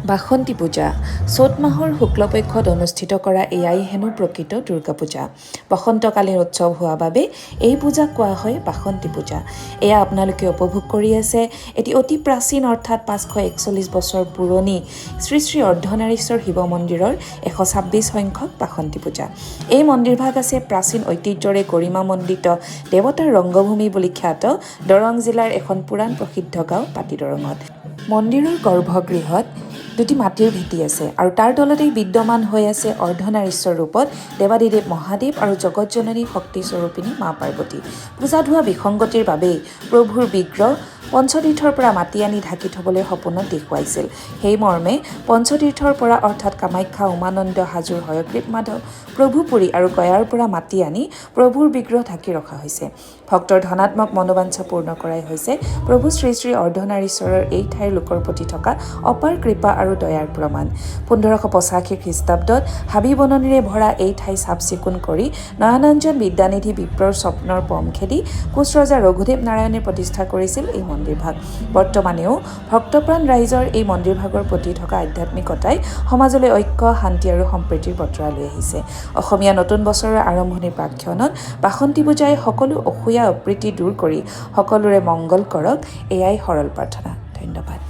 বাসন্তী পূজা চ'ত মাহৰ শুক্লপক্ষত অনুষ্ঠিত কৰা এয়াই হেনো প্ৰকৃত দুৰ্গা পূজা। বসন্তকালীন উৎসৱ হোৱা বাবে এই পূজাক কোৱা হয় বাসন্তী পূজা। এয়া আপোনালোকে উপভোগ কৰি আছে এটি অতি প্ৰাচীন অৰ্থাৎ 541 বছৰ পুৰণি শ্ৰী শ্ৰী অৰ্ধনাৰীশ্বৰ শিৱ মন্দিৰৰ 126 সংখ্যক বাসন্তী পূজা। এই মন্দিৰভাগ আছে প্ৰাচীন ঐতিহ্যৰে গৰিমামণ্ডিত দেৱতাৰ ৰংগভূমি বুলি খ্যাত দৰং জিলাৰ এখন পুৰাণ প্ৰসিদ্ধ গাঁও পাতিদৰঙত। মন্দিৰৰ গৰ্ভগৃহত দুটি মাটিৰ ভেটি আছে আৰু তাৰ তলতেই বিদ্যমান হৈ আছে অৰ্ধনাৰীশ্বৰ ৰূপত দেৱাদিদেৱ মহাদেৱ আৰু জগতজননী শক্তি স্বৰূপিনী মা পাৰ্বতী। পূজাত হোৱা বিসংগতিৰ বাবেই প্ৰভুৰ বিগ্ৰহ পঞ্চতীৰ্থৰ পৰা মাতি আনি ঢাকি থবলৈ সপোনত দেখুৱাইছিল। সেই মৰ্মে পঞ্চতীৰ্থৰ পৰা অৰ্থাৎ কামাখ্যা, উমানন্দ, হাজোৰ হয়গ্ৰীৱ মাধৱ, প্ৰভুপুৰী আৰু গয়াৰ পৰা মাতি আনি প্ৰভুৰ বিগ্ৰহ ঢাকি ৰখা হৈছে। ভক্তৰ ধনাত্মক মনোবাঞ্ছা পূৰ্ণ কৰাই হৈছে প্ৰভু শ্ৰী শ্ৰী অৰ্ধনাৰীশ্বৰৰ এই ঠাইৰ লোকৰ প্ৰতি থকা অপাৰ কৃপা আৰু দয়াৰ প্ৰমাণ। 1585 খ্ৰীষ্টাব্দত হাবি বননিৰে ভৰা এই ঠাই চাফ চিকুণ কৰি নয়নাঞ্জন বিদ্যানিধি বিপ্ৰৰ স্বপ্নৰ পম খেদি কোচ ৰজা ৰঘুদেৱ নাৰায়ণে প্ৰতিষ্ঠা কৰিছিল এই মন্দিৰভাগ। বৰ্তমানেও ভক্তপ্ৰাণ ৰাইজৰ এই মন্দিৰভাগৰ প্ৰতি থকা আধ্যাত্মিকতাই সমাজলৈ ঐক্য, শান্তি আৰু সম্প্ৰীতিৰ বতৰা লৈ আহিছে। অসমীয়া নতুন বছৰৰ আৰম্ভণিৰ প্ৰাক্ষণত বাসন্তী পূজাই সকলো অসূয়া অপ্ৰীতি দূৰ কৰি সকলোৰে মংগল কৰক, এয়াই সৰল প্ৰাৰ্থনা। ধন্যবাদ।